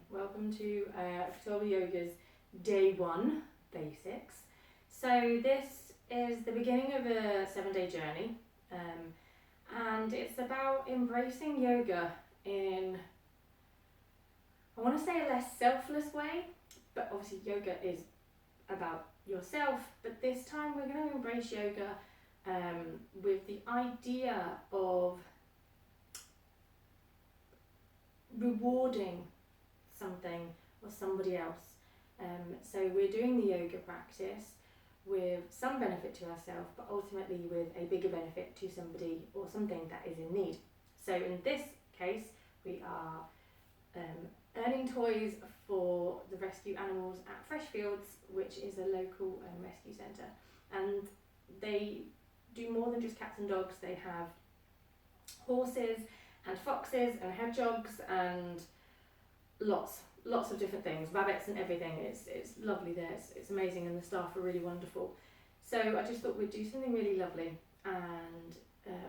welcome to Catori Yoga's Day 1 Basics. So this is the beginning of a 7-day journey, and it's about embracing yoga in, I want to say, a less selfless way, but obviously yoga is about yourself, but this time we're going to embrace yoga with the idea of rewarding something or somebody else. So we're doing the yoga practice with some benefit to ourselves, but ultimately with a bigger benefit to somebody or something that is in need. So in this case, we are earning toys for the rescue animals at Freshfields, which is a local rescue centre. And they do more than just cats and dogs. They have horses and foxes and hedgehogs and lots of different things, rabbits and everything. It's lovely there, it's amazing, and the staff are really wonderful. So I just thought we'd do something really lovely, and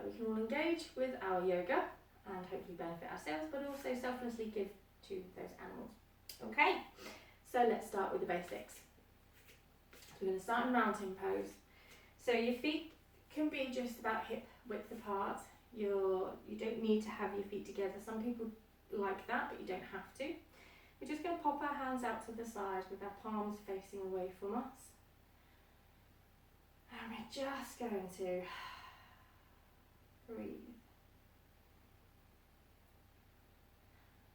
we can all engage with our yoga and hopefully benefit ourselves, but also selflessly give to those animals. Okay, so let's start with the basics. So we're going to start in mountain pose. So your feet can be just about hip width apart. You don't need to have your feet together. Some people like that, but you don't have to. We're just going to pop our hands out to the side with our palms facing away from us. And we're just going to breathe.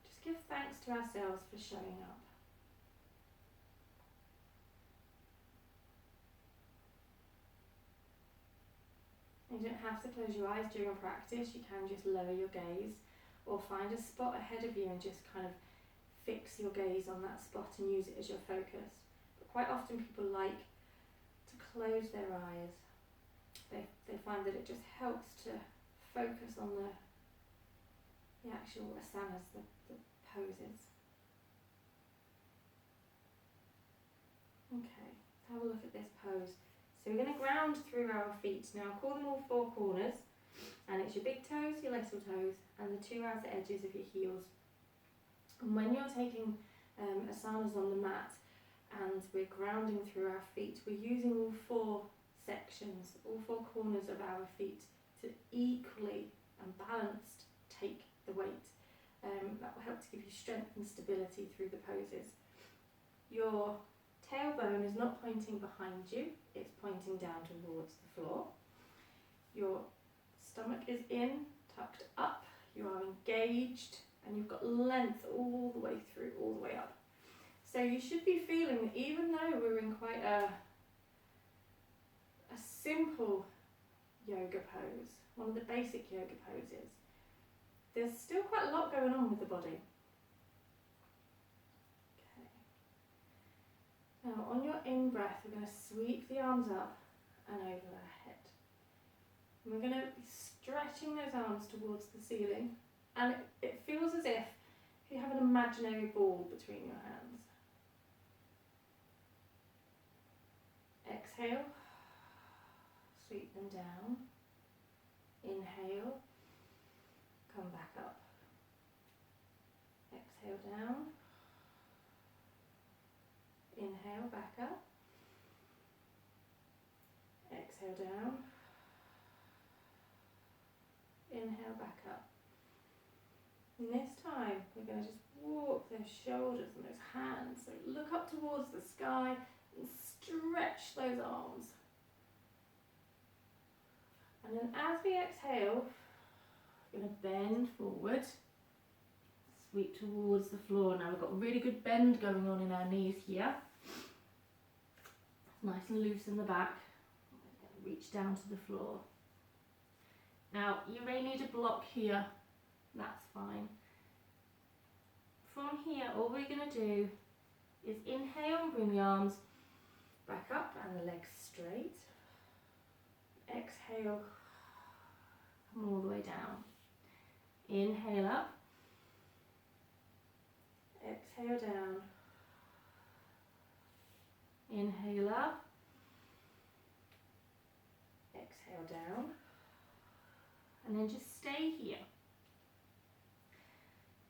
Just give thanks to ourselves for showing up. You don't have to close your eyes during practice. You can just lower your gaze or find a spot ahead of you and just kind of fix your gaze on that spot and use it as your focus. But quite often people like to close their eyes. They find that it just helps to focus on the actual asanas, the poses. Okay, let's have a look at this pose. So we're going to ground through our feet. Now call them all four corners, and it's your big toes, your little toes, and the two outer edges of your heels. And when you're taking asanas on the mat and we're grounding through our feet, we're using all four sections, all four corners of our feet to equally and balanced take the weight. That will help to give you strength and stability through the poses. Your tailbone is not pointing behind you, it's pointing down towards the floor. Your stomach is in, tucked up, you are engaged, and you've got length all the way through, all the way up. So you should be feeling that even though we're in quite a simple yoga pose, one of the basic yoga poses, there's still quite a lot going on with the body. Now on your in-breath, we're going to sweep the arms up and over our head. And we're going to be stretching those arms towards the ceiling, and it feels as if you have an imaginary ball between your hands. Exhale, sweep them down. Inhale, come back up. Exhale down. Inhale, back up. Exhale down. Inhale, back up. And this time, we're going to just walk those shoulders and those hands. So look up towards the sky and stretch those arms. And then as we exhale, we're going to bend forward. Sweep towards the floor. Now we've got really good bend going on in our knees here. Nice and loose in the back. Reach down to the floor. Now you may need a block here, that's fine. From here, all we're going to do is inhale and bring the arms back up and the legs straight. Exhale, come all the way down. Inhale up. Exhale down. Inhale up. Exhale down. And then just stay here.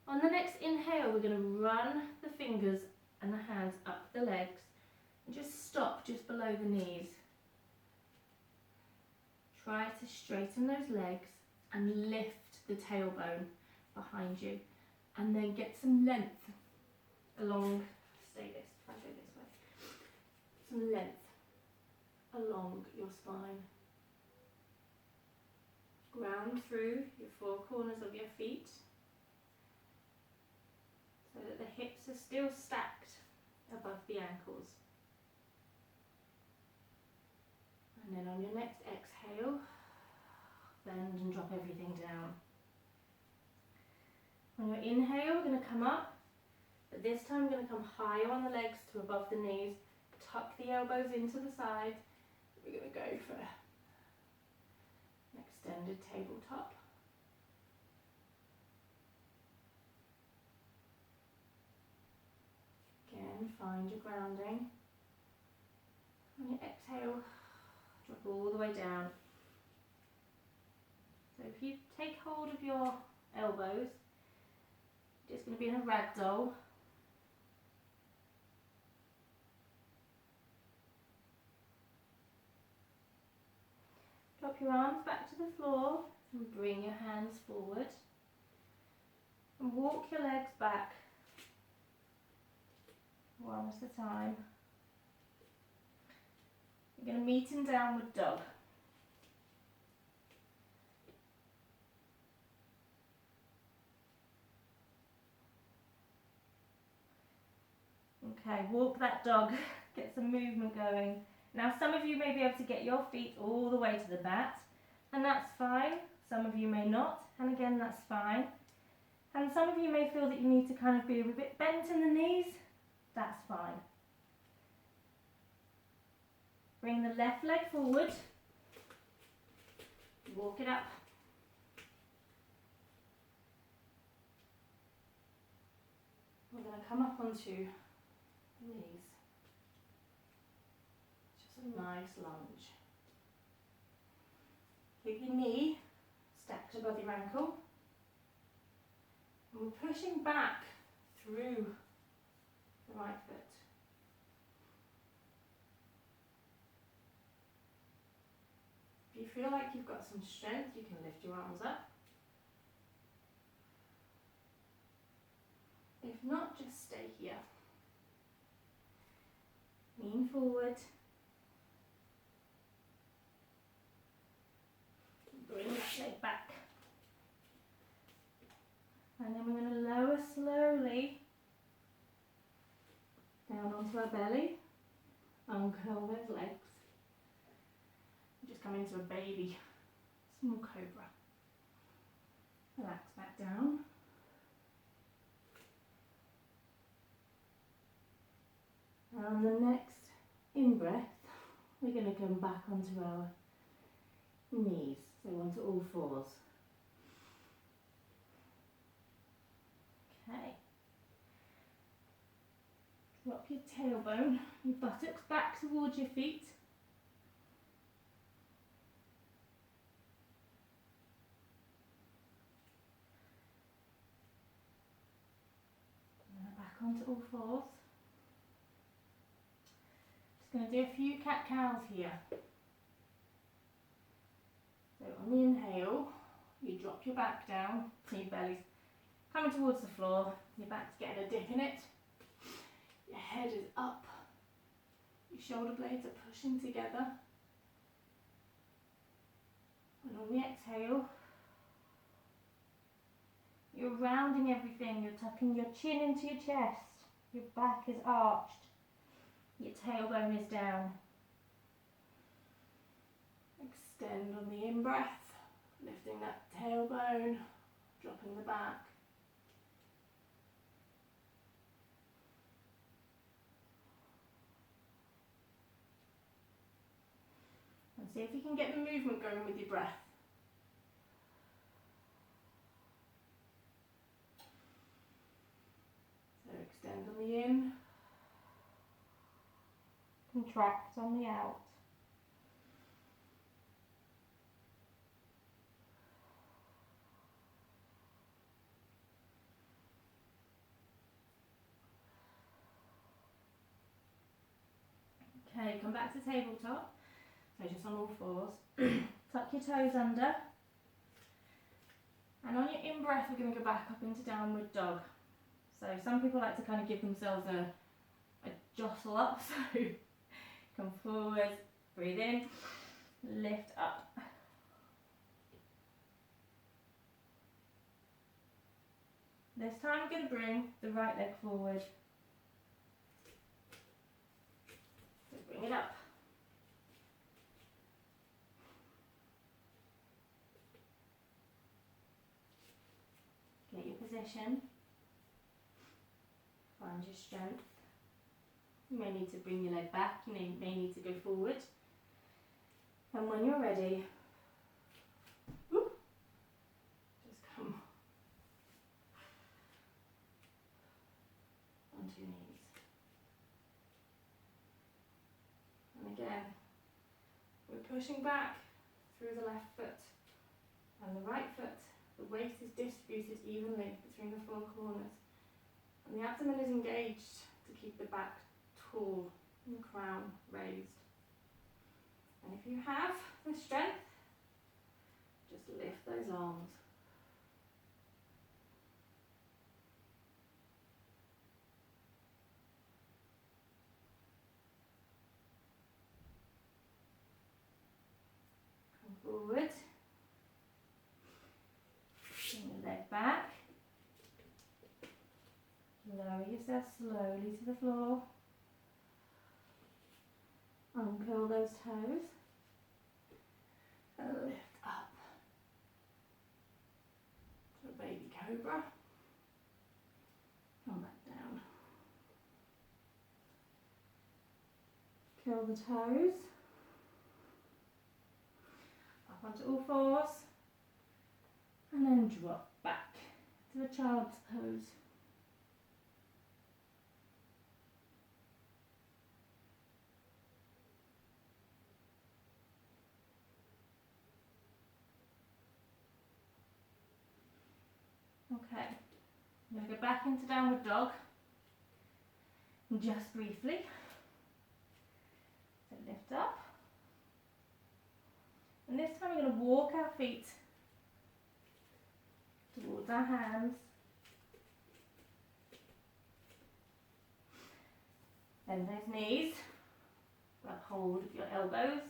On the next inhale, we're going to run the fingers and the hands up the legs and just stop just below the knees. Try to straighten those legs and lift the tailbone behind you, and then get some length along, try to go this way, some length along your spine. Ground through your four corners of your feet so that the hips are still stacked above the ankles. And then on your next exhale, bend and drop everything down. On your inhale, we're going to come up, but this time we're going to come higher on the legs to above the knees, tuck the elbows into the side. We're going to go for an extended tabletop. Again, find your grounding. On your exhale, drop all the way down. So if you take hold of your elbows, just going to be in a ragdoll. Drop your arms back to the floor and bring your hands forward. And walk your legs back one at a time. You're going to meet in downward dog. Okay, walk that dog, get some movement going. Now some of you may be able to get your feet all the way to the mat, and that's fine. Some of you may not, and again that's fine. And some of you may feel that you need to kind of be a bit bent in the knees, that's fine. Bring the left leg forward, walk it up. We're going to come up onto knees. Just a nice lunge. Keep your knee stacked above your ankle. And we're pushing back through the right foot. If you feel like you've got some strength, you can lift your arms up. If not, just stay here. Lean forward. Bring that leg back. And then we're going to lower slowly down onto our belly. Uncurl those legs. Just come into a baby, small cobra. Relax back down. And on the next in-breath, we're going to come back onto our knees, so onto all fours. Okay. Drop your tailbone, your buttocks back towards your feet. Now back onto all fours. Just going to do a few cat-cows here. So on the inhale, you drop your back down, so your belly's coming towards the floor, your back's getting a dip in it, your head is up, your shoulder blades are pushing together, and on the exhale, you're rounding everything, you're tucking your chin into your chest, your back is arched, your tailbone is down. Extend on the in-breath, lifting that tailbone, dropping the back. And see if you can get the movement going with your breath. So extend on the in, contract on the out. come back to tabletop, so just on all fours. Tuck your toes under. And on your in-breath, we're going to go back up into downward dog. So some people like to kind of give themselves a jostle up. So come forward, breathe in, lift up. This time we're going to bring the right leg forward. So bring it up. Get your position. Find your strength. You may need to bring your leg back, you may need to go forward. And when you're ready, whoop, just come onto your knees. And again, we're pushing back through the left foot and the right foot. The weight is distributed evenly between the four corners. And the abdomen is engaged to keep the back tall and the crown raised. And if you have the strength, just lift those arms. Come forward. Bring your leg back. Lower yourself slowly to the floor. Uncurl those toes. And lift up to a baby cobra. Come back down. Curl the toes. Up onto all fours. And then drop back to the child's pose. Okay, I'm going to go back into downward dog, just briefly. So lift up. And this time we're going to walk our feet towards our hands. Bend those knees, grab hold of your elbows,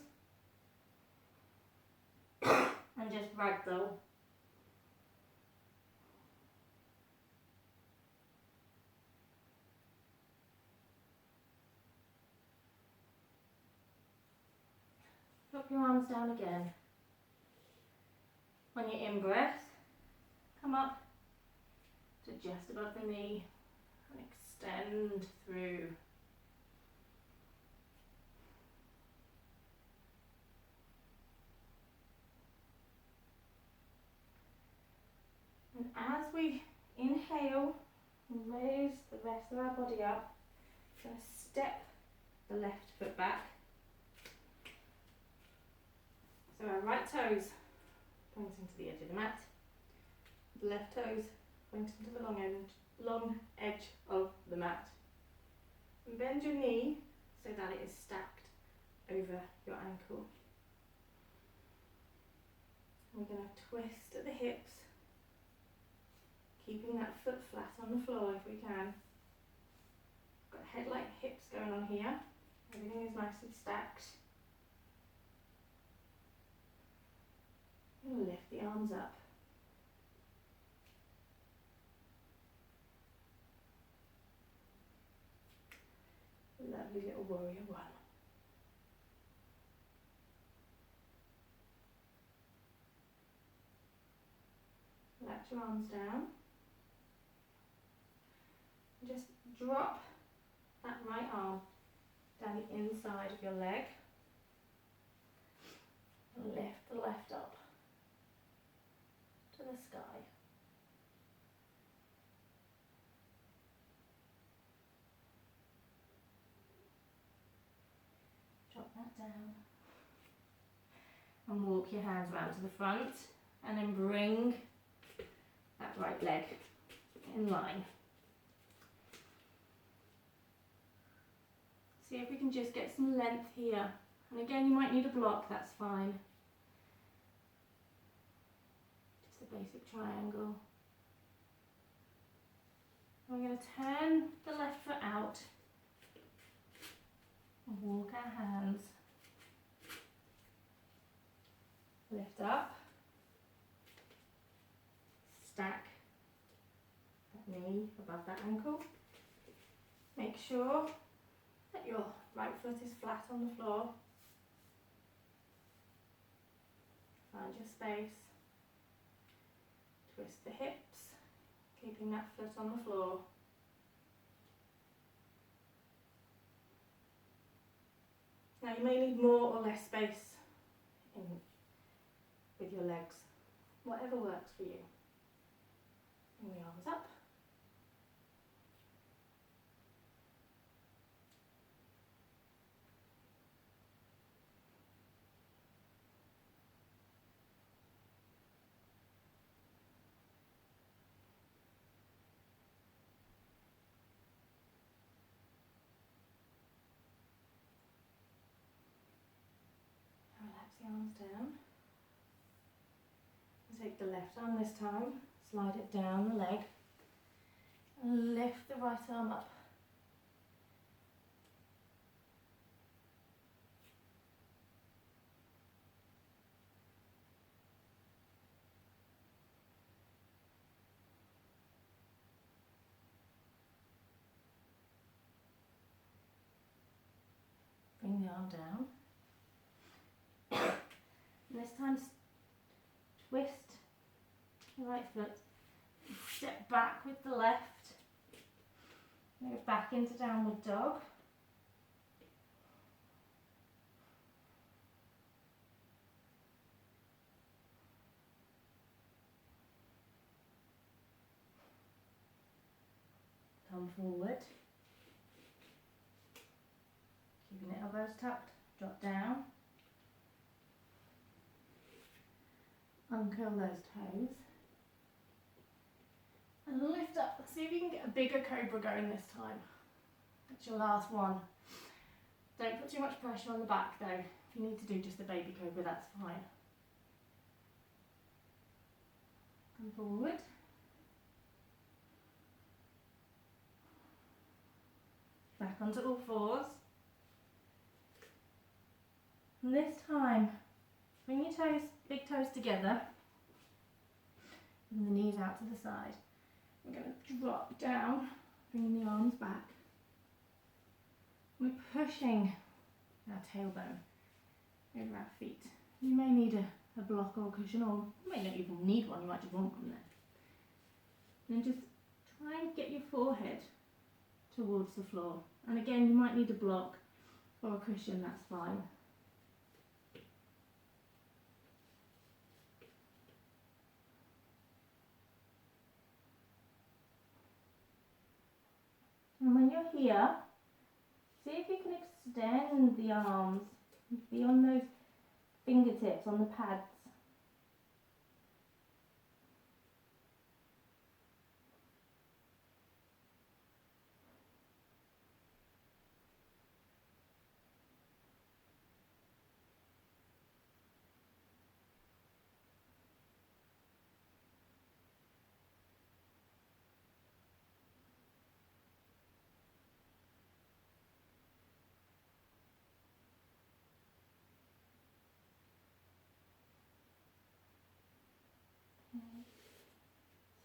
and just ragdoll. Drop your arms down again. On your in-breath, come up to just above the knee and extend through. And as we inhale and raise the rest of our body up, we're going to step the left foot back. So our right toes pointing to the edge of the mat, the left toes pointing to the long edge of the mat. And bend your knee so that it is stacked over your ankle. And we're going to twist at the hips, keeping that foot flat on the floor if we can. Got head-like hips going on here. Everything is nicely stacked. Lift the arms up. Lovely little warrior one. Let your arms down. Just drop that right arm down the inside of your leg. And lift the left up to the sky. Drop that down. And walk your hands round to the front and then bring that right leg in line. See if we can just get some length here. And again, you might need a block, that's fine. Just a basic triangle. We're going to turn the left foot out and walk our hands. Lift up. Stack that knee above that ankle. Make sure that your right foot is flat on the floor. Find your space. Twist the hips, keeping that foot on the floor. Now you may need more or less space with your legs, whatever works for you. Bring the arms up. Relax the arms down. Take the left arm this time, slide it down the leg, and lift the right arm up. Bring the arm down. And this time twist the right foot, step back with the left, move back into downward dog. Come forward, keeping the elbows tucked, drop down. Uncurl those toes and lift up. See if you can get a bigger cobra going this time. That's your last one. Don't put too much pressure on the back though. If you need to do just a baby cobra, that's fine. Come forward. Back onto all fours. And this time, bring your toes, big toes together, and the knees out to the side. We're going to drop down, bringing the arms back. We're pushing our tailbone over our feet. You may need a block or a cushion, or you may not even need one, you might just want one there. And then just try and get your forehead towards the floor. And again, you might need a block or a cushion, that's fine. And when you're here, see if you can extend the arms beyond those fingertips on the pads.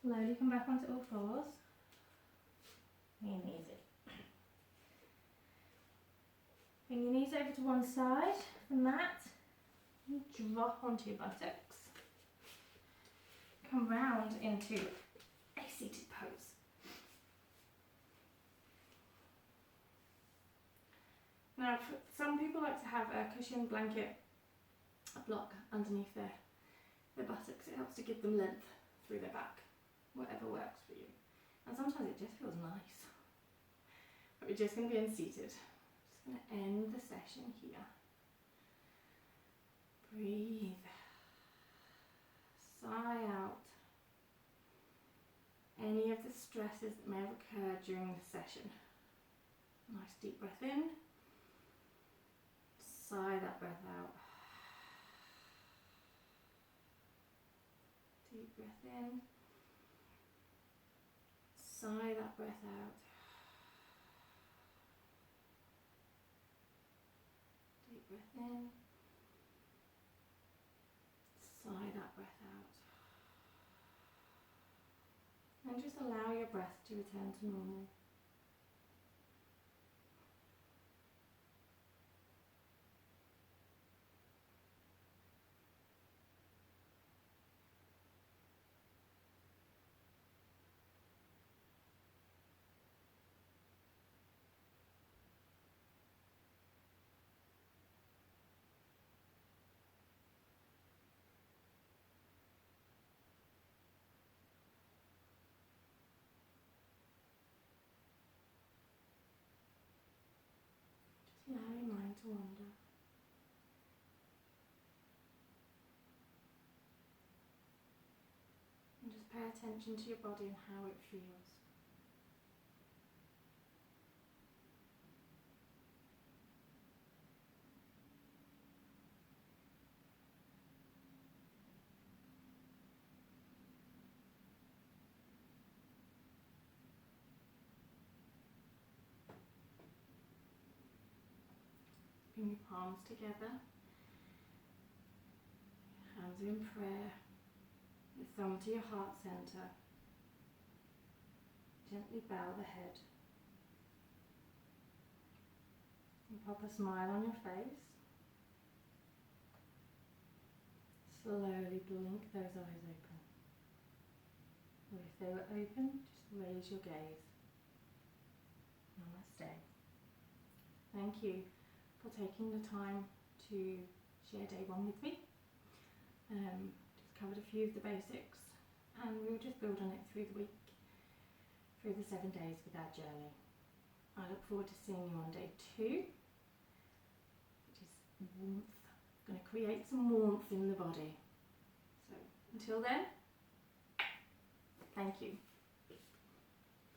Slowly come back onto all fours. Bring your knees in. Bring your knees over to one side, the mat, and drop onto your buttocks. Come round into a seated pose. Now, some people like to have a cushion, blanket, a block underneath their buttocks. It helps to give them length through their back. Whatever works for you. And sometimes it just feels nice. But we're just going to be unseated. Just going to end the session here. Breathe. Sigh out any of the stresses that may have occurred during the session. Nice deep breath in sigh that breath out. Deep breath in. Sigh that breath out. Deep breath in. Sigh that breath out. And just allow your breath to return to normal. Just allow your mind to wander. And just pay attention to your body and how it feels. Bring your palms together, hands are in prayer, your thumb to your heart centre. Gently bow the head. And pop a smile on your face. Slowly blink those eyes open. Or if they were open, just raise your gaze. Namaste. Thank you for taking the time to share day one with me. Just covered a few of the basics, and we'll just build on it through the week, through the 7 days with our journey. I look forward to seeing you on day 2, which is warmth. I'm going to create some warmth in the body. So until then, thank you.